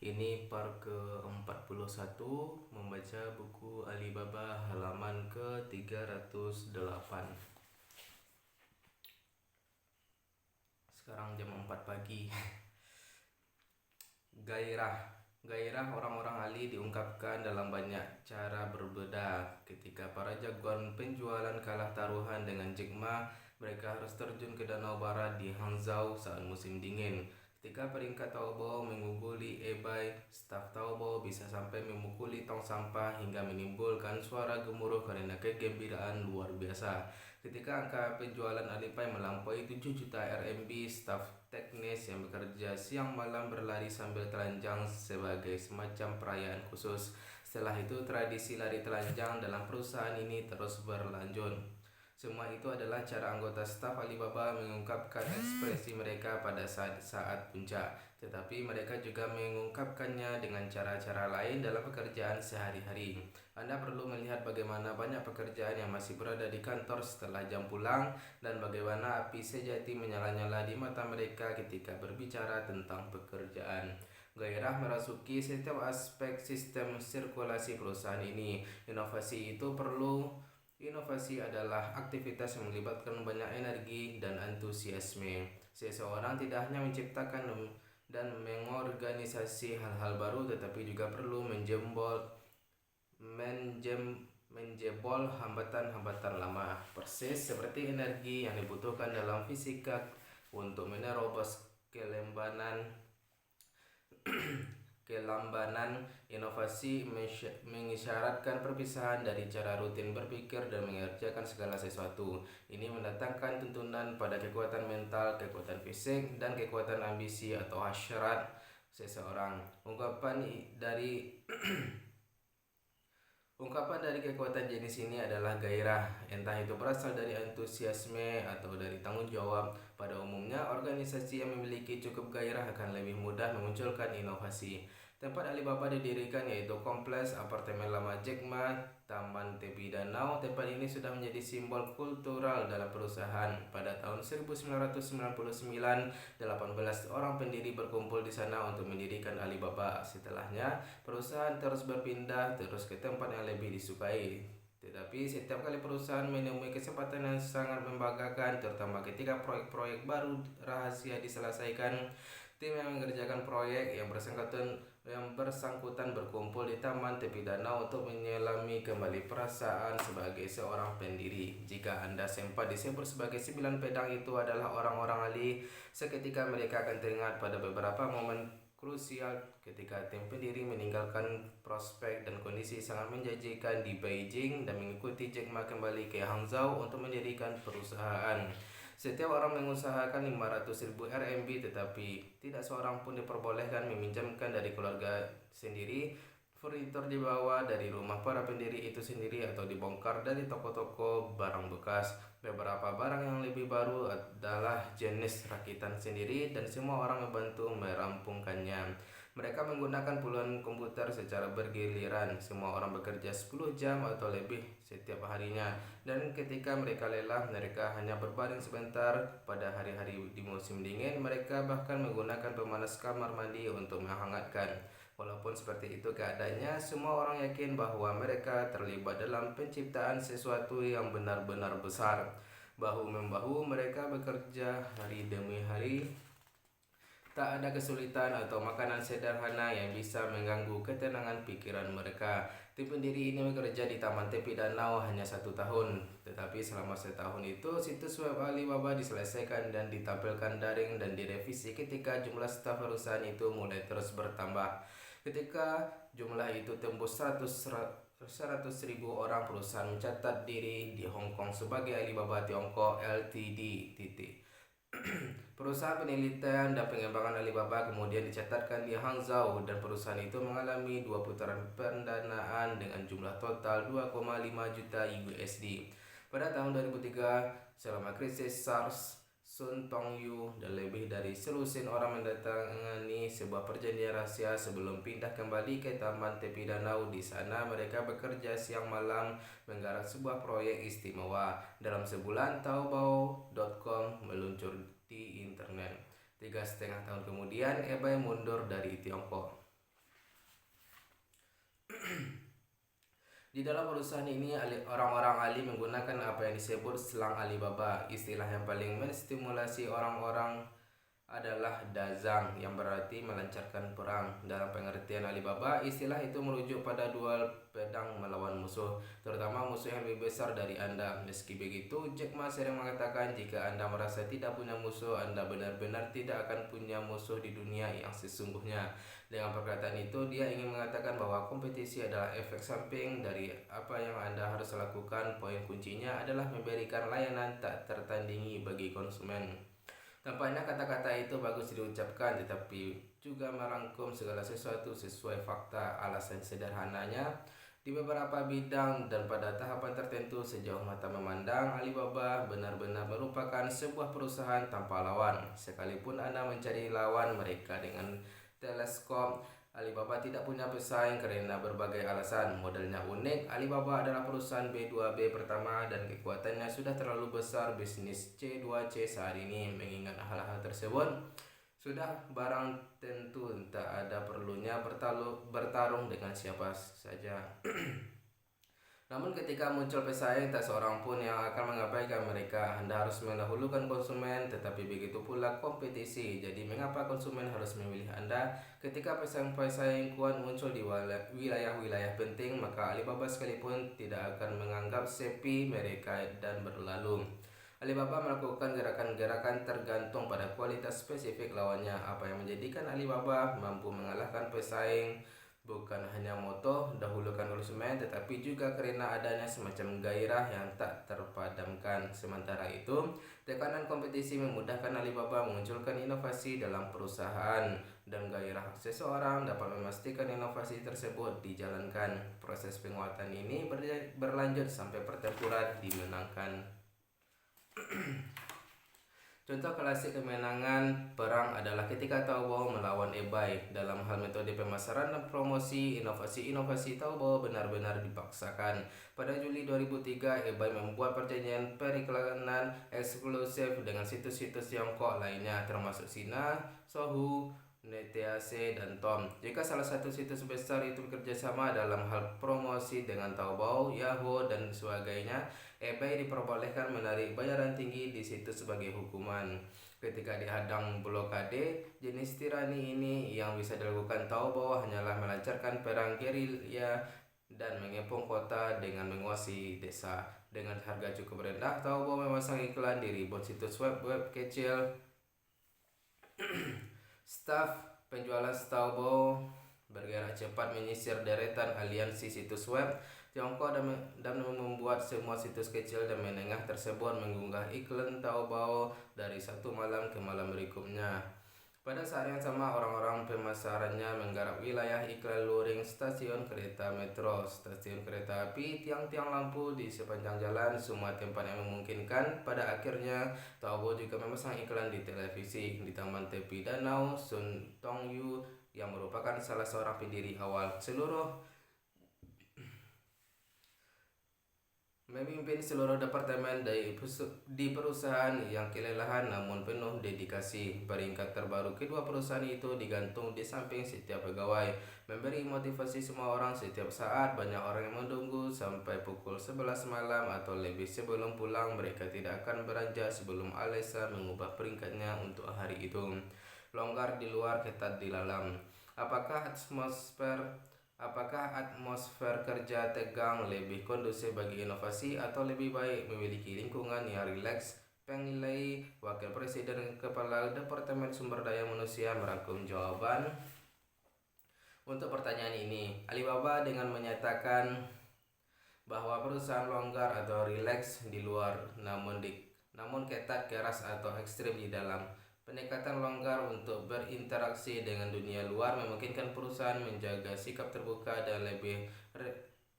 Ini part ke-41 membaca buku Alibaba halaman ke-308. Sekarang jam 4 pagi. Gairah orang-orang Ali diungkapkan dalam banyak cara berbeda. Ketika para jagoan penjualan kalah taruhan dengan Jack Ma, mereka harus terjun ke Danau Barat di Hangzhou saat musim dingin. Ketika peringkat Taobao mengungguli eBay, staf Taobao bisa sampai memukuli tong sampah hingga menimbulkan suara gemuruh karena kegembiraan luar biasa. Ketika angka penjualan Alipay melampaui 7 juta RMB, staf teknis yang bekerja siang malam berlari sambil telanjang sebagai semacam perayaan khusus. Setelah itu, tradisi lari telanjang dalam perusahaan ini terus berlanjut. Semua itu adalah cara anggota staf Alibaba mengungkapkan ekspresi mereka pada saat puncak. Tetapi mereka juga mengungkapkannya dengan cara-cara lain dalam pekerjaan sehari-hari. Anda perlu melihat bagaimana banyak pekerjaan yang masih berada di kantor setelah jam pulang dan bagaimana api sejati menyala-nyala di mata mereka ketika berbicara tentang pekerjaan. Gairah merasuki setiap aspek sistem sirkulasi perusahaan ini. Inovasi adalah aktivitas yang melibatkan banyak energi dan antusiasme. Seseorang tidak hanya menciptakan dan mengorganisasi hal-hal baru, tetapi juga perlu menjebol hambatan-hambatan lama. Persis seperti energi yang dibutuhkan dalam fisika untuk menerobos kelambanan. Inovasi mengisyaratkan perpisahan dari cara rutin berpikir dan mengerjakan segala sesuatu. Ini mendatangkan tuntunan pada kekuatan mental, kekuatan fisik, dan kekuatan ambisi atau hasrat seseorang. Ungkapan dari kekuatan jenis ini adalah gairah, entah itu berasal dari antusiasme atau dari tanggung jawab. Pada umumnya, organisasi yang memiliki cukup gairah akan lebih mudah memunculkan inovasi. Tempat Alibaba didirikan yaitu Kompleks Apartemen Lama Jack Ma, Taman Tepi Danau. Tempat ini sudah menjadi simbol kultural dalam perusahaan. Pada tahun 1999, 18 orang pendiri berkumpul di sana untuk mendirikan Alibaba. Setelahnya, perusahaan terus berpindah ke tempat yang lebih disukai. Tetapi setiap kali perusahaan menemui kesempatan yang sangat membanggakan, terutama ketika proyek-proyek baru rahasia diselesaikan, tim yang mengerjakan proyek yang bersangkutan berkumpul di Taman Tepi Danau untuk menyelami kembali perasaan sebagai seorang pendiri. Jika Anda sempat disebut sebagai 9 pedang itu adalah orang-orang Ali, seketika mereka akan teringat pada beberapa momen krusial ketika tim pendiri meninggalkan prospek dan kondisi sangat menjanjikan di Beijing dan mengikuti Jack Ma kembali ke Hangzhou untuk mendirikan perusahaan. Setiap orang mengusahakan 500.000 RMB, tetapi tidak seorang pun diperbolehkan meminjamkan dari keluarga sendiri. Furnitur dibawa dari rumah para pendiri itu sendiri atau dibongkar dari toko-toko barang bekas. Beberapa barang yang lebih baru adalah jenis rakitan sendiri dan semua orang membantu merampungkannya. Mereka menggunakan puluhan komputer secara bergiliran. Semua orang bekerja 10 jam atau lebih setiap harinya. Dan ketika mereka lelah, mereka hanya berbaring sebentar. Pada hari-hari di musim dingin, mereka bahkan menggunakan pemanas kamar mandi untuk menghangatkan. Walaupun seperti itu keadaannya, semua orang yakin bahwa mereka terlibat dalam penciptaan sesuatu yang benar-benar besar. Bahu-membahu mereka bekerja hari demi hari. Tak ada kesulitan atau makanan sederhana yang bisa mengganggu ketenangan pikiran mereka. Tim pendiri ini bekerja di Taman Tepi Danau hanya 1 tahun. Tetapi selama setahun itu, situs web Alibaba diselesaikan dan ditampilkan daring dan direvisi ketika jumlah staf perusahaan itu mulai terus bertambah. Ketika jumlah itu tembus 100.000 orang, perusahaan mencatat diri di Hong Kong sebagai Alibaba Tiongkok Ltd. Perusahaan penelitian dan pengembangan Alibaba kemudian dicatatkan di Hangzhou dan perusahaan itu mengalami 2 putaran pendanaan dengan jumlah total 2,5 juta USD. Pada tahun 2003, selama krisis SARS, Sun Tongyu dan lebih dari selusin orang mendatangani sebuah perjanjian rahasia sebelum pindah kembali ke Taman Tepi Danau. Di sana mereka bekerja siang malam menggarap sebuah proyek istimewa. Dalam sebulan, Taobao.com meluncur di internet. 3,5 tahun kemudian, eBay mundur dari Tiongkok. Di dalam perusahaan ini, orang-orang ahli menggunakan apa yang disebut selang Alibaba. Istilah yang paling menstimulasi orang-orang adalah dazang yang berarti melancarkan perang. Dalam pengertian Alibaba, istilah itu merujuk pada duel pedang melawan musuh, terutama musuh yang lebih besar dari Anda. Meski begitu, Jack Ma sering mengatakan jika Anda merasa tidak punya musuh, Anda benar-benar tidak akan punya musuh di dunia yang sesungguhnya. Dengan perkataan itu, dia ingin mengatakan bahwa kompetisi adalah efek samping dari apa yang Anda harus lakukan. Poin kuncinya adalah memberikan layanan tak tertandingi bagi konsumen. Tampaknya kata-kata itu bagus diucapkan, tetapi juga merangkum segala sesuatu sesuai fakta. Alasan sederhananya, di beberapa bidang dan pada tahapan tertentu sejauh mata memandang, Alibaba benar-benar merupakan sebuah perusahaan tanpa lawan. Sekalipun Anda mencari lawan mereka dengan teleskop, Alibaba tidak punya pesaing karena berbagai alasan. Modelnya unik, Alibaba adalah perusahaan B2B pertama dan kekuatannya sudah terlalu besar bisnis C2C saat ini. Mengingat hal-hal tersebut, sudah barang tentu tak ada perlunya bertarung dengan siapa saja. Namun ketika muncul pesaing, tak seorang pun yang akan mengabaikan mereka. Anda harus mendahulukan konsumen, tetapi begitu pula kompetisi. Jadi mengapa konsumen harus memilih Anda? Ketika pesaing-pesaing kuat muncul di wilayah-wilayah penting, maka Alibaba sekalipun tidak akan menganggap sepi mereka dan berlalu. Alibaba melakukan gerakan-gerakan tergantung pada kualitas spesifik lawannya. Apa yang menjadikan Alibaba mampu mengalahkan pesaing bukan hanya moto dahulukan konsumen, tetapi juga karena adanya semacam gairah yang tak terpadamkan. Sementara itu, tekanan kompetisi memudahkan Alibaba memunculkan inovasi dalam perusahaan, dan gairah seseorang dapat memastikan inovasi tersebut dijalankan. Proses penguatan ini berlanjut sampai pertempuran dimenangkan. Contoh klasik kemenangan perang adalah ketika Taobao melawan eBay. Dalam hal metode pemasaran dan promosi, inovasi-inovasi Taobao benar-benar dipaksakan. Pada Juli 2003, eBay membuat perjanjian periklanan eksklusif dengan situs-situs Tiongkok lainnya, termasuk Sina, Sohu, Netease, dan Tom. Jika salah satu situs besar itu bekerjasama dalam hal promosi dengan Taobao, Yahoo, dan sebagainya, eBay diperbolehkan menarik bayaran tinggi di situs sebagai hukuman. Ketika dihadang blokade, jenis tirani ini yang bisa dilakukan Taobao hanyalah melancarkan perang gerilya dan mengepung kota dengan menguasai desa. Dengan harga cukup rendah, Taobao memasang iklan di ribuan situs web kecil. Staf penjualan Taobao bergerak cepat menyisir deretan aliansi situs web Tiongkok dan membuat semua situs kecil dan menengah tersebut mengunggah iklan Taobao dari satu malam ke malam berikutnya. Pada saat yang sama, orang-orang pemasarannya menggarap wilayah iklan luring, stasiun kereta metro, stasiun kereta api, tiang-tiang lampu di sepanjang jalan, semua tempat yang memungkinkan. Pada akhirnya, Taobao juga memasang iklan di televisi. Di taman tepi danau Sun Tongyu yang merupakan salah seorang pendiri awal memimpin seluruh departemen di perusahaan yang kelelahan namun penuh dedikasi. Peringkat terbaru kedua perusahaan itu digantung di samping setiap pegawai, memberi motivasi semua orang setiap saat. Banyak orang yang menunggu sampai pukul 11 malam atau lebih sebelum pulang. Mereka tidak akan beranjak sebelum Alexa mengubah peringkatnya untuk hari itu. Longgar di luar, ketat di dalam. Apakah atmosfer kerja tegang lebih kondusif bagi inovasi atau lebih baik memiliki lingkungan yang rileks? Peng Lei, Wakil Presiden Kepala Departemen Sumber Daya Manusia, merangkum jawaban untuk pertanyaan ini. Alibaba dengan menyatakan bahwa perusahaan longgar atau rileks di luar, namun ketat, keras, atau ekstrim di dalam. Pendekatan longgar untuk berinteraksi dengan dunia luar memungkinkan perusahaan menjaga sikap terbuka dan lebih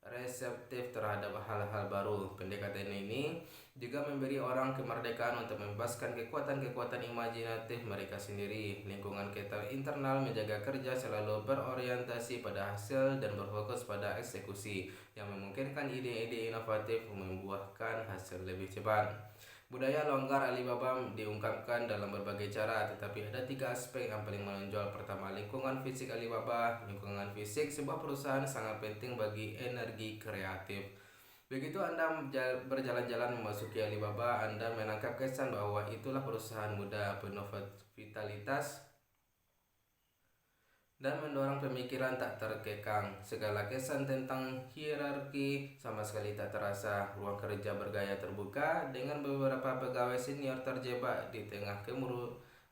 reseptif terhadap hal-hal baru. Pendekatan ini juga memberi orang kemerdekaan untuk membebaskan kekuatan-kekuatan imajinatif mereka sendiri. Lingkungan ketat internal menjaga kerja selalu berorientasi pada hasil dan berfokus pada eksekusi, yang memungkinkan ide-ide inovatif membuahkan hasil lebih cepat. Budaya longgar Alibaba diungkapkan dalam berbagai cara, tetapi ada 3 aspek yang paling menonjol. Pertama, lingkungan fisik Alibaba. Lingkungan fisik sebuah perusahaan sangat penting bagi energi kreatif. Begitu Anda berjalan-jalan memasuki Alibaba, Anda menangkap kesan bahwa itulah perusahaan muda, penuh vitalitas, dan mendorong pemikiran tak terkekang. Segala kesan tentang hierarki sama sekali tak terasa. Ruang kerja bergaya terbuka dengan beberapa pegawai senior terjebak di tengah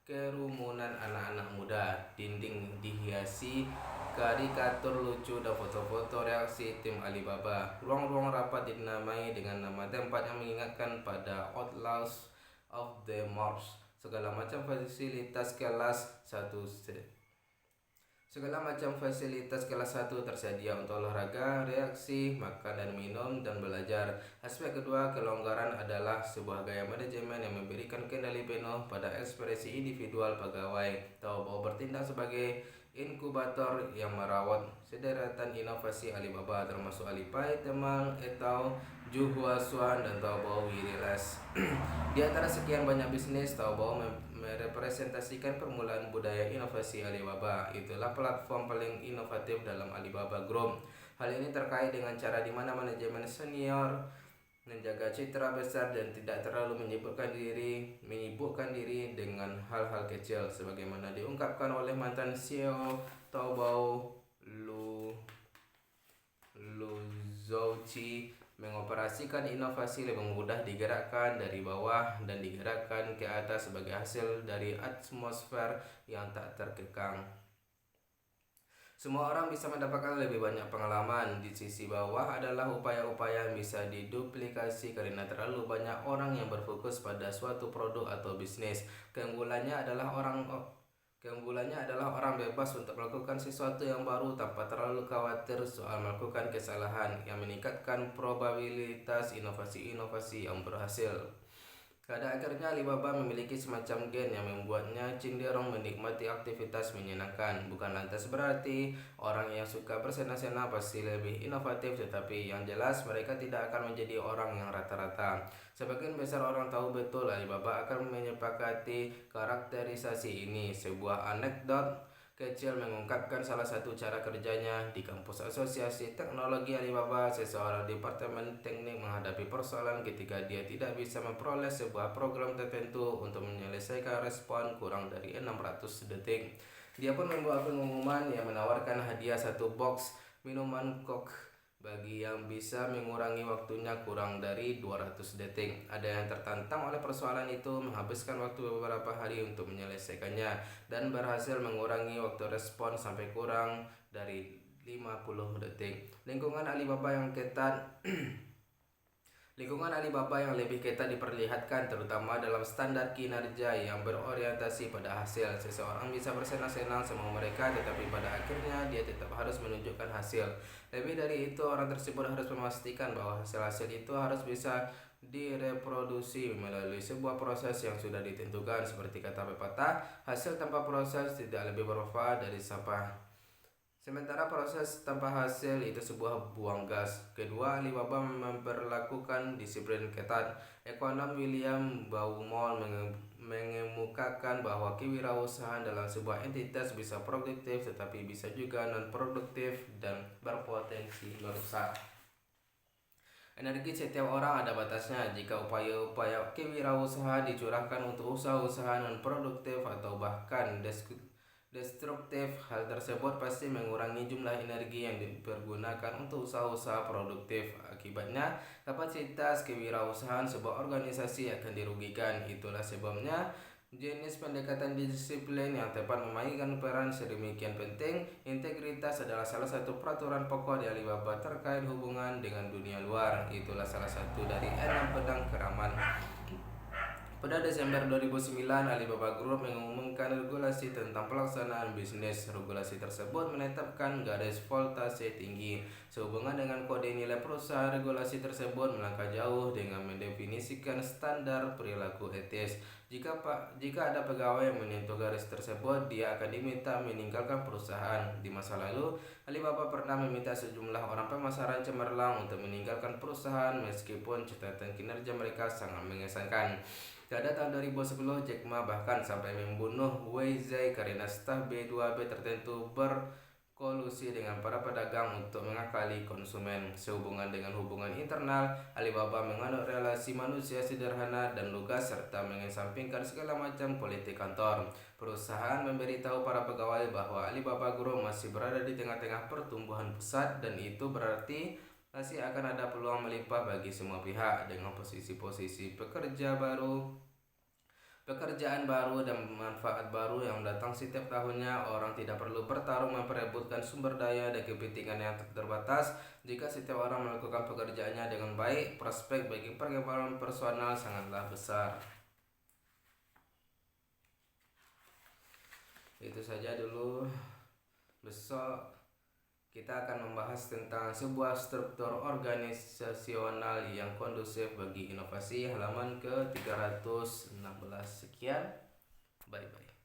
kerumunan anak-anak muda. Dinding dihiasi karikatur lucu dan foto-foto reaksi tim Alibaba. Ruang-ruang rapat dinamai dengan nama tempat yang mengingatkan pada Outlaws of the Moors. Segala macam fasilitas kelas 1 tersedia untuk olahraga, reaksi, makan dan minum, dan belajar. Aspek kedua, kelonggaran adalah sebuah gaya manajemen yang memberikan kendali penuh pada ekspresi individual pegawai. Taobao bertindak sebagai inkubator yang merawat sederetan inovasi Alibaba, termasuk Alipay, Tmall, Etao, Juhuasuan, dan Taobao WeRelax. Di antara sekian banyak bisnis, Taobao merepresentasikan permulaan budaya inovasi Alibaba. Itulah platform paling inovatif dalam Alibaba Group. Hal ini terkait dengan cara di mana manajemen senior menjaga citra besar dan tidak terlalu menyibukkan diri dengan hal-hal kecil, sebagaimana diungkapkan oleh mantan CEO Taobao Lu Zhouqi. Mengoperasikan inovasi lebih mudah digerakkan dari bawah dan digerakkan ke atas sebagai hasil dari atmosfer yang tak terkekang. Semua orang bisa mendapatkan lebih banyak pengalaman. Di sisi bawah adalah upaya-upaya yang bisa diduplikasi karena terlalu banyak orang yang berfokus pada suatu produk atau bisnis. Keunggulannya adalah orang bebas untuk melakukan sesuatu yang baru tanpa terlalu khawatir soal melakukan kesalahan, yang meningkatkan probabilitas inovasi-inovasi yang berhasil. Pada akhirnya Alibaba memiliki semacam gen yang membuatnya cenderung menikmati aktivitas menyenangkan. Bukan lantas berarti orang yang suka bersenang-senang pasti lebih inovatif, tetapi yang jelas mereka tidak akan menjadi orang yang rata-rata. Sebagian besar orang tahu betul Alibaba akan menyepakati karakterisasi ini. Sebuah anekdot kecil mengungkapkan salah satu cara kerjanya. Di kampus Asosiasi Teknologi Alibaba, seseorang departemen teknik menghadapi persoalan ketika dia tidak bisa memperoleh sebuah program tertentu untuk menyelesaikan respon kurang dari 600 detik. Dia pun membuat pengumuman yang menawarkan hadiah 1 box minuman Coke bagi yang bisa mengurangi waktunya kurang dari 200 detik. Ada yang tertantang oleh persoalan itu menghabiskan waktu beberapa hari untuk menyelesaikannya dan berhasil mengurangi waktu respon sampai kurang dari 50 detik. Lingkungan Alibaba yang lebih ketat diperlihatkan terutama dalam standar kinerja yang berorientasi pada hasil. Seseorang bisa bersenang-senang sama mereka, tetapi pada akhirnya dia tetap harus menunjukkan hasil. Lebih dari itu, orang tersebut harus memastikan bahwa hasil-hasil itu harus bisa direproduksi melalui sebuah proses yang sudah ditentukan. Seperti kata pepatah, hasil tanpa proses tidak lebih bermanfaat dari sampah, sementara proses tanpa hasil itu sebuah buang gas. Kedua, Alibaba memperlakukan disiplin ketat. Ekonom William Baumol mengemukakan bahwa kewirausahaan dalam sebuah entitas bisa produktif tetapi bisa juga non-produktif dan berpotensi merusak. Energi setiap orang ada batasnya. Jika upaya-upaya kewirausahaan dicurahkan untuk usaha-usaha non-produktif atau bahkan destruktif, hal tersebut pasti mengurangi jumlah energi yang dipergunakan untuk usaha-usaha produktif. Akibatnya, kapasitas kewirausahaan sebuah organisasi akan dirugikan. Itulah sebabnya jenis pendekatan disiplin yang tepat memainkan peran sedemikian penting. Integritas adalah salah satu peraturan pokok di Alibaba terkait hubungan dengan dunia luar. Itulah salah satu dari 6 pedang keramat Pada Desember 2009, Alibaba Group mengumumkan regulasi tentang pelaksanaan bisnis. Regulasi tersebut menetapkan garis voltase tinggi. Sehubungan dengan kode nilai perusahaan, regulasi tersebut melangkah jauh dengan mendefinisikan standar perilaku etis. Jika ada pegawai yang menyentuh garis tersebut, dia akan diminta meninggalkan perusahaan. Di masa lalu, Alibaba pernah meminta sejumlah orang pemasaran cemerlang untuk meninggalkan perusahaan meskipun catatan kinerja mereka sangat mengesankan. Pada tahun 2010, Jack Ma bahkan sampai membunuh Wei Zai karena staf B2B tertentu berkolusi dengan para pedagang untuk mengakali konsumen. Sehubungan dengan hubungan internal, Alibaba menganut relasi manusia sederhana dan lugas serta mengesampingkan segala macam politik kantor. Perusahaan memberitahu para pegawai bahwa Alibaba Group masih berada di tengah-tengah pertumbuhan pesat dan itu berarti masih akan ada peluang melimpah bagi semua pihak dengan posisi-posisi pekerjaan baru dan manfaat baru yang datang setiap tahunnya. Orang tidak perlu bertarung memperebutkan sumber daya dan kepentingan yang terbatas. Jika setiap orang melakukan pekerjaannya dengan baik, prospek bagi perkembangan personal sangatlah besar. Itu saja dulu. Besok kita akan membahas tentang sebuah struktur organisasional yang kondusif bagi inovasi, halaman ke-316. Sekian, bye-bye.